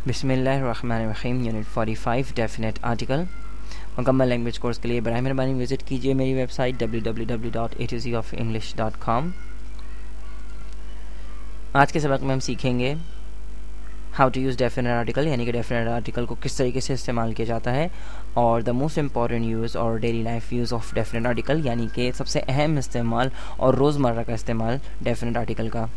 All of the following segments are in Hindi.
बिस्मिल्लाहिर्रहमानिर्रहीम यूनिट 45 डेफिनेट आर्टिकल। मुकम्मल लैंग्वेज कोर्स के लिए बराए मेहरबानी विज़िट कीजिए मेरी वेबसाइट www.atozofenglish.com। आज के सबक में हम सीखेंगे how to use definite article, यानी कि डेफिनेट आर्टिकल को किस तरीके से इस्तेमाल किया जाता है, और द मोस्ट इम्पॉर्टेंट यूज़ और daily life use of definite article, यानी कि सबसे अहम इस्तेमाल और रोज़मर्रा का इस्तेमाल डेफिनेट आर्टिकल का।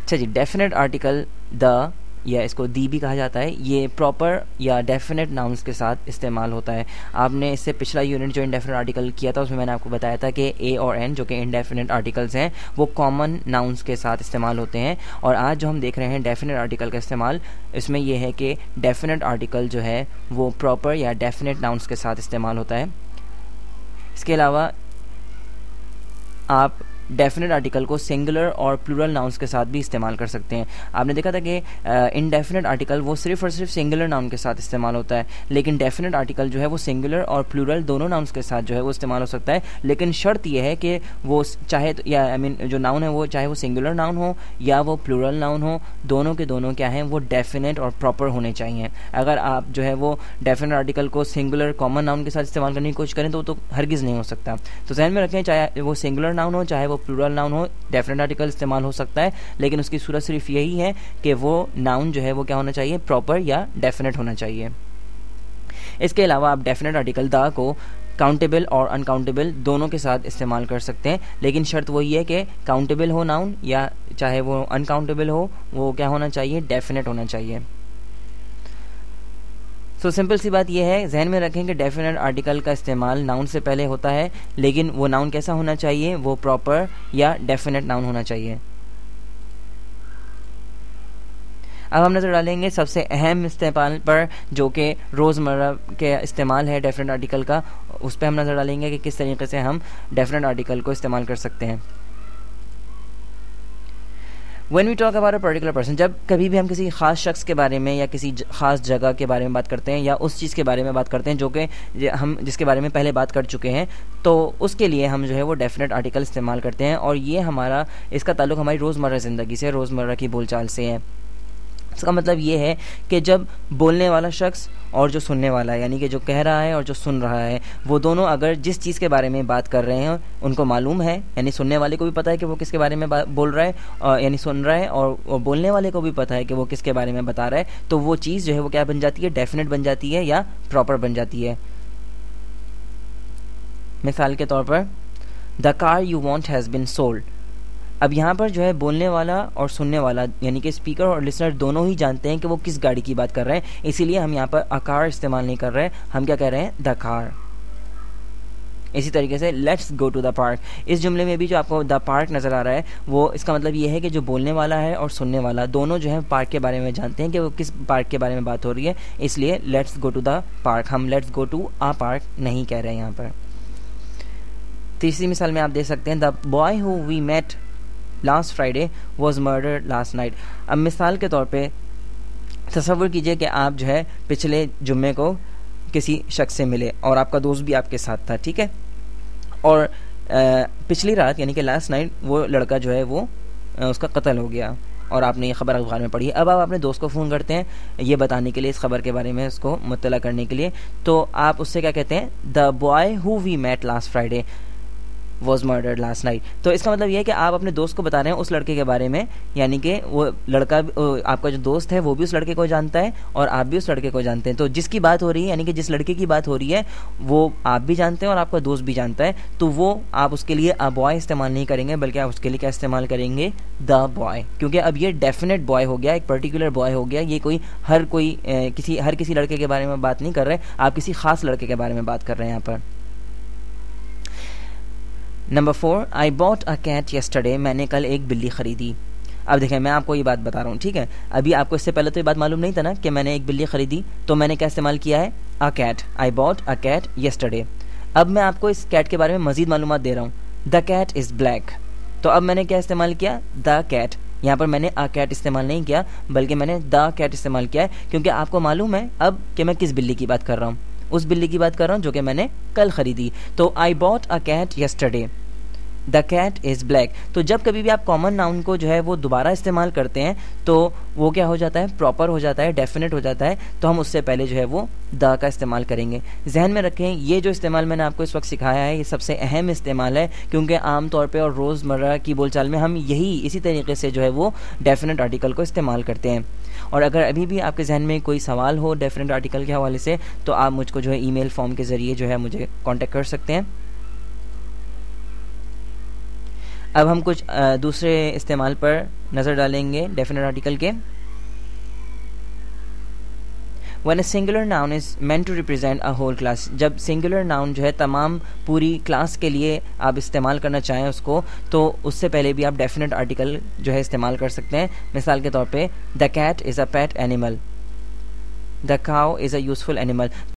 अच्छा जी, डेफिनेट आर्टिकल द या इसको दी भी कहा जाता है, ये प्रॉपर या डेफिनेट नाउन्स के साथ इस्तेमाल होता है। आपने इससे पिछला यूनिट जो इंडेफिनेट आर्टिकल किया था उसमें मैंने आपको बताया था कि ए और एन जो कि इंडेफिनेट आर्टिकल्स हैं वो कॉमन नाउन्स के साथ इस्तेमाल होते हैं, और आज जो हम देख रहे हैं डेफिनेट आर्टिकल का इस्तेमाल, इसमें यह है कि डेफिनेट आर्टिकल जो है वो प्रॉपर या डेफिनेट नाउन्स के साथ इस्तेमाल होता है। इसके अलावा आप डेफिनेट आर्टिकल को सिंगुलर और प्लूरल नाउन्स के साथ भी इस्तेमाल कर सकते हैं। आपने देखा था कि इनडेफिनेट आर्टिकल वो सिर्फ और सिर्फ सिंगुलर नाउन के साथ इस्तेमाल होता है, लेकिन डेफिनेट आर्टिकल जो है वो सिंगुलर और प्लूरल दोनों नाउन्स के साथ जो है वो इस्तेमाल हो सकता है। लेकिन शर्त यह है कि वो चाहे या जो नाउन है वो चाहे वो सिंगुलर नाउन हो या वो प्लूरल नाउन हो, दोनों के दोनों क्या हैं वो डेफिनेट और प्रॉपर होने चाहिए। अगर आप जो है वो डेफिनेट आर्टिकल को सिंगुलर कॉमन नाउन के साथ इस्तेमाल करने की कोशिश करें तो हरगिज़ नहीं हो सकता। तो ज़हन में रखें, चाहे वो सिंगुलर नाउन हो चाहे वो प्लूरल नाउन हो, डेफिनेट आर्टिकल इस्तेमाल हो सकता है, लेकिन उसकी सूरत सिर्फ यही है कि वो नाउन जो है वो क्या होना चाहिए, प्रॉपर या डेफिनेट होना चाहिए। इसके अलावा आप डेफिनेट आर्टिकल द को काउंटेबल और अनकाउंटेबल दोनों के साथ इस्तेमाल कर सकते हैं, लेकिन शर्त वही है कि काउंटेबल हो नाउन या चाहे वो अनकाउंटेबल हो, वो क्या होना चाहिए, डेफिनेट होना चाहिए। सो सिंपल सी बात यह है, जहन में रखें कि डेफिनेट आर्टिकल का इस्तेमाल नाउन से पहले होता है, लेकिन वो नाउन कैसा होना चाहिए, वो प्रॉपर या डेफिनेट नाउन होना चाहिए। अब हम नज़र डालेंगे सबसे अहम इस्तेमाल पर, जो कि रोज़मर्रा के इस्तेमाल है डेफिनेट आर्टिकल का। उस पर हम नज़र डालेंगे कि किस तरीके से हम डेफिनेट आर्टिकल को इस्तेमाल कर सकते हैं। When we talk about a particular person, जब कभी भी हम किसी ख़ास शख्स के बारे में या किसी ख़ास जगह के बारे में बात करते हैं या उस चीज़ के बारे में बात करते हैं जो कि हम जिसके बारे में पहले बात कर चुके हैं, तो उसके लिए हम जो है वो डेफिनेट आर्टिकल इस्तेमाल करते हैं, और ये इसका ताल्लुक़ हमारी रोज़मर्रा ज़िंदगी से, रोज़मर्रा की बोलचाल से है। इसका मतलब ये है कि जब बोलने वाला शख्स और जो सुनने वाला है, यानी कि जो कह रहा है और जो सुन रहा है, वो दोनों अगर जिस चीज़ के बारे में बात कर रहे हैं उनको मालूम है, यानी सुनने वाले को भी पता है कि वो किसके बारे में बोल रहा है, यानी सुन रहा है, और बोलने वाले को भी पता है कि वो किसके बारे में बता रहा है, तो वो चीज़ जो है वो क्या बन जाती है, डेफिनेट बन जाती है या प्रॉपर बन जाती है। मिसाल के तौर पर, the car you want has been sold. अब यहाँ पर जो है बोलने वाला और सुनने वाला, यानी कि स्पीकर और लिसनर दोनों ही जानते हैं कि वो किस गाड़ी की बात कर रहे हैं, इसीलिए हम यहाँ पर अ कार इस्तेमाल नहीं कर रहे हैं, हम क्या कह रहे हैं, द कार। इसी तरीके से let's go to the park, इस जुमले में भी जो आपको द पार्क नज़र आ रहा है, वो इसका मतलब ये है कि जो बोलने वाला है और सुनने वाला दोनों जो है पार्क के बारे में जानते हैं कि वो किस पार्क के बारे में बात हो रही है, इसलिए let's go to the park, हम let's go to a park नहीं कह रहे हैं यहाँ पर। तीसरी मिसाल में आप देख सकते हैं, the boy who we met last Friday was murdered last night. अब मिसाल के तौर पे तसव्वुर कीजिए कि आप जो है पिछले जुम्मे को किसी शख्स से मिले और आपका दोस्त भी आपके साथ था, ठीक है, और पिछली रात यानी कि लास्ट नाइट वो लड़का जो है वो उसका कत्ल हो गया और आपने ये खबर अखबार में पढ़ी। अब आप अपने दोस्त को फ़ोन करते हैं ये बताने के लिए, इस खबर के बारे में उसको मुत्तला करने के लिए, तो आप उससे क्या कहते हैं, the boy who we met last Friday was murdered last night. तो इसका मतलब ये है कि आप अपने दोस्त को बता रहे हैं उस लड़के के बारे में, यानी कि वो लड़का, आपका जो दोस्त है वो भी उस लड़के को जानता है और आप भी उस लड़के को जानते हैं। तो जिसकी बात हो रही है, यानी कि जिस लड़के की बात हो रही है, वो आप भी जानते हैं और आपका दोस्त भी जानता है, तो वो आप उसके लिए अ बॉय इस्तेमाल नहीं करेंगे, बल्कि आप उसके लिए क्या इस्तेमाल करेंगे, द बॉय, क्योंकि अब ये डेफिनेट बॉय हो गया, एक पर्टिकुलर बॉय हो गया। ये कोई हर किसी लड़के के बारे में बात नहीं कर रहे, आप किसी खास लड़के के बारे में बात कर रहे हैं यहाँ पर। Number 4, I bought a cat yesterday, मैंने कल एक बिल्ली खरीदी। अब देखें, मैं आपको ये बात बता रहा हूँ, ठीक है, अभी आपको इससे पहले तो ये बात मालूम नहीं था ना कि मैंने एक बिल्ली खरीदी, तो मैंने क्या इस्तेमाल किया है, a cat, I bought a cat yesterday. अब मैं आपको इस कैट के बारे में मजीद मालूमात दे रहा हूँ, द कैट इज़ ब्लैक, तो अब मैंने क्या इस्तेमाल किया, द कैट। यहाँ पर मैंने अ कैट इस्तेमाल नहीं किया, बल्कि मैंने द कैट इस्तेमाल किया है, क्योंकि आपको मालूम है अब कि मैं किस बिल्ली की बात कर रहा हूँ, उस बिल्ली की बात कर रहा हूँ जो कि मैंने कल खरीदी। तो I bought a cat yesterday, the cat is black. तो जब कभी भी आप कॉमन नाउन को जो है वो दोबारा इस्तेमाल करते हैं तो वो क्या हो जाता है, प्रॉपर हो जाता है, डेफिनेट हो जाता है, तो हम उससे पहले जो है वो द का इस्तेमाल करेंगे। जहन में रखें, ये जो इस्तेमाल मैंने आपको इस वक्त सिखाया है ये सबसे अहम इस्तेमाल है, क्योंकि आम तौर पे और रोज़मर्रा की बोलचाल में हम इसी तरीके से जो है वो डेफिनेट आर्टिकल को इस्तेमाल करते हैं। और अगर अभी भी आपके जहन में कोई सवाल हो डेफिनेट आर्टिकल के हवाले से तो आप मुझको जो है ईमेल फॉर्म के ज़रिए जो है मुझे कांटेक्ट कर सकते हैं। अब हम कुछ दूसरे इस्तेमाल पर नज़र डालेंगे डेफिनेट आर्टिकल के। When a singular noun is meant to represent a whole class, जब सिंगुलर नाउन जो है तमाम पूरी क्लास के लिए आप इस्तेमाल करना चाहें उसको, तो उससे पहले भी आप डेफिनेट आर्टिकल जो है इस्तेमाल कर सकते हैं। मिसाल के तौर पे the cat is a pet animal, the cow is a useful animal.